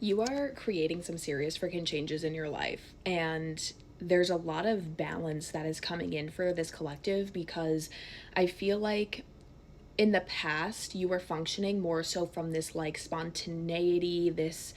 You are creating some serious freaking changes in your life, and there's a lot of balance that is coming in for this collective because I feel like in the past you were functioning more so from this like spontaneity, this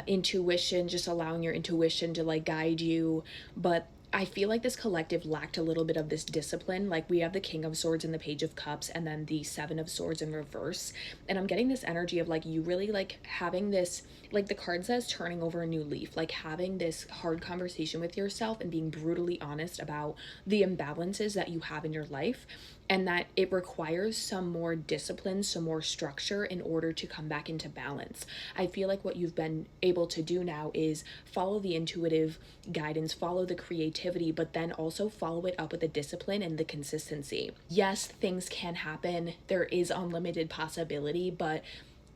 intuition, just allowing your intuition to like guide you. But I feel like this collective lacked a little bit of this discipline. Like we have the King of Swords and the Page of Cups, and then the Seven of Swords in reverse. And I'm getting this energy of like you really like having this, like the card says, turning over a new leaf, like having this hard conversation with yourself and being brutally honest about the imbalances that you have in your life, and that it requires some more discipline, some more structure in order to come back into balance. I feel like what you've been able to do now is follow the intuitive guidance, follow the creativity, but then also follow it up with the discipline and the consistency. Yes, things can happen. There is unlimited possibility, but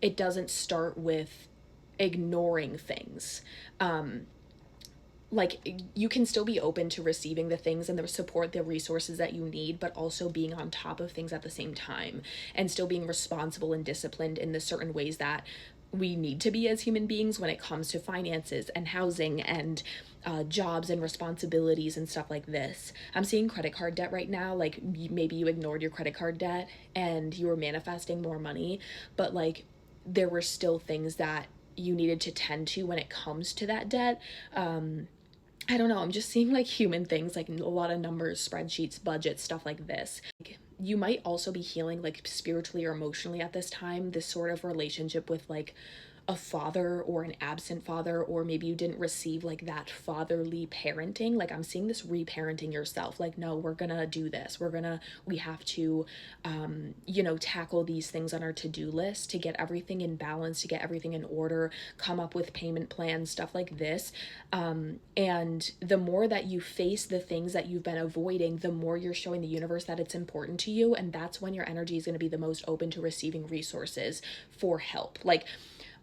it doesn't start with ignoring things. Like you can still be open to receiving the things and the support, the resources that you need, but also being on top of things at the same time and still being responsible and disciplined in the certain ways that we need to be as human beings when it comes to finances and housing and jobs and responsibilities and stuff like this. I'm seeing credit card debt right now. Like maybe you ignored your credit card debt and you were manifesting more money, but like there were still things that you needed to tend to when it comes to that debt. I don't know, I'm just seeing like human things, like a lot of numbers, spreadsheets, budgets, stuff like this. You might also be healing like spiritually or emotionally at this time, this sort of relationship with like a father or an absent father, or maybe you didn't receive like that fatherly parenting. Like I'm seeing this reparenting yourself, like no, we're gonna do this, we have to tackle these things on our to-do list to get everything in balance, to get everything in order, come up with payment plans, stuff like this. And the more that you face the things that you've been avoiding, the more you're showing the universe that it's important to you, and that's when your energy is going to be the most open to receiving resources for help. Like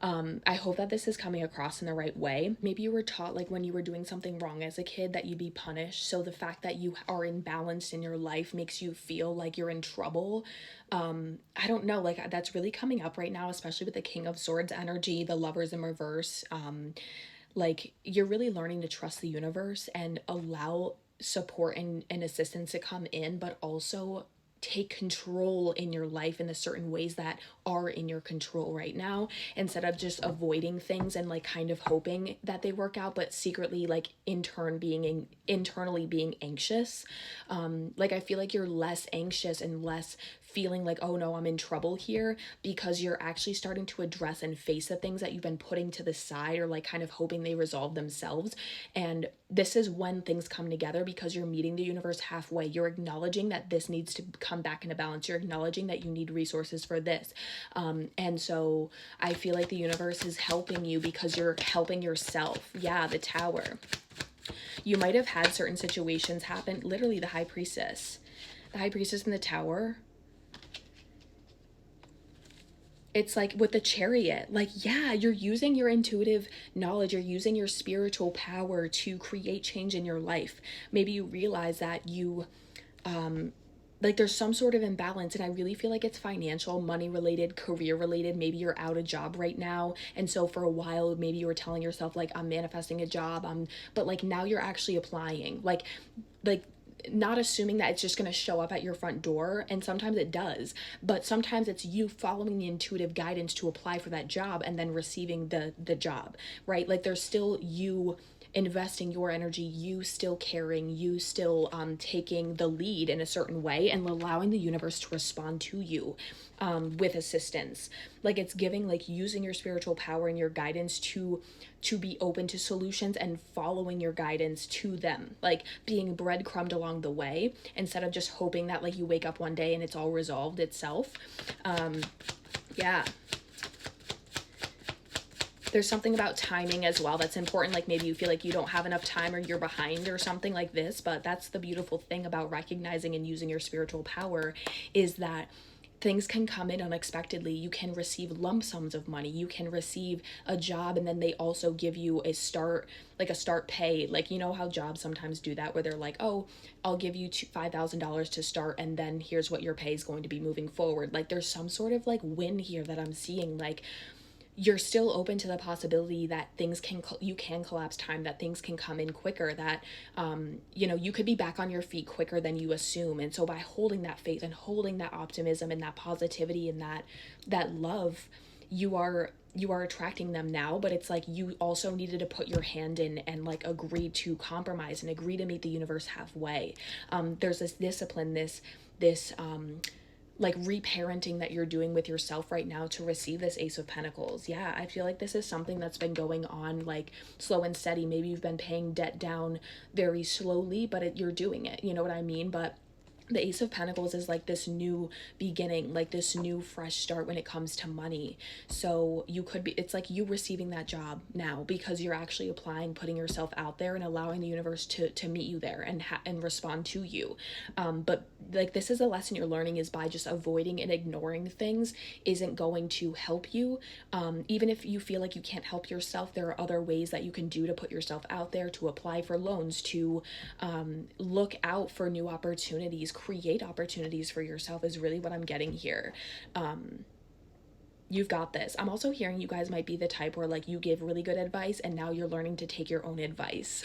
I hope that this is coming across in the right way. Maybe you were taught like when you were doing something wrong as a kid that you'd be punished. So the fact that you are imbalanced in your life makes you feel like you're in trouble. I don't know, like that's really coming up right now, especially with the King of Swords energy, the Lovers in reverse. Like you're really learning to trust the universe and allow support and assistance to come in, but also take control in your life in the certain ways that are in your control right now, instead of just avoiding things and like kind of hoping that they work out, but secretly like internally being anxious. Like I feel like you're less anxious and less feeling like, oh no, I'm in trouble here, because you're actually starting to address and face the things that you've been putting to the side or like kind of hoping they resolve themselves. And this is when things come together, because you're meeting the universe halfway. You're acknowledging that this needs to come back into balance. You're acknowledging that you need resources for this. And so I feel like the universe is helping you because you're helping yourself. Yeah, the Tower. You might have had certain situations happen. Literally, the High Priestess. The High Priestess in the Tower, it's like with the Chariot, like yeah, you're using your intuitive knowledge, you're using your spiritual power to create change in your life. Maybe you realize that you like there's some sort of imbalance, and I really feel like it's financial, money related, career related. Maybe you're out of job right now, and so for a while maybe you were telling yourself like I'm manifesting a job, but like now you're actually applying, like not assuming that it's just going to show up at your front door, and sometimes it does, but sometimes it's you following the intuitive guidance to apply for that job and then receiving the job, right? Like there's still you investing your energy, you still caring, you still taking the lead in a certain way and allowing the universe to respond to you with assistance. Like it's giving, like using your spiritual power and your guidance to be open to solutions and following your guidance to them, like being breadcrumbed along the way instead of just hoping that like you wake up one day and it's all resolved itself. Yeah, there's something about timing as well that's important. Like maybe you feel like you don't have enough time or you're behind or something like this, but that's the beautiful thing about recognizing and using your spiritual power, is that things can come in unexpectedly. You can receive lump sums of money, you can receive a job, and then they also give you a start, like a start pay. Like you know how jobs sometimes do that, where they're like, oh, I'll give you $5,000 to start, and then here's what your pay is going to be moving forward. Like there's some sort of like win here that I'm seeing. Like you're still open to the possibility that you can collapse time, that things can come in quicker, that you know, you could be back on your feet quicker than you assume. And so by holding that faith and holding that optimism and that positivity and that love, you are attracting them now. But it's like you also needed to put your hand in and like agree to compromise and agree to meet the universe halfway. There's this discipline, this like reparenting that you're doing with yourself right now to receive this Ace of Pentacles. Yeah, I feel like this is something that's been going on like slow and steady. Maybe you've been paying debt down very slowly, but you're doing it. You know what I mean? But the Ace of Pentacles is like this new beginning, like this new fresh start when it comes to money. So you could be, it's like you receiving that job now because you're actually applying, putting yourself out there and allowing the universe to meet you there and respond to you. But like this is a lesson you're learning, is by just avoiding and ignoring things isn't going to help you. Even if you feel like you can't help yourself, there are other ways that you can do to put yourself out there, to apply for loans, to look out for new opportunities, create opportunities for yourself, is really what I'm getting here. You've got this. I'm also hearing you guys might be the type where like you give really good advice and now you're learning to take your own advice.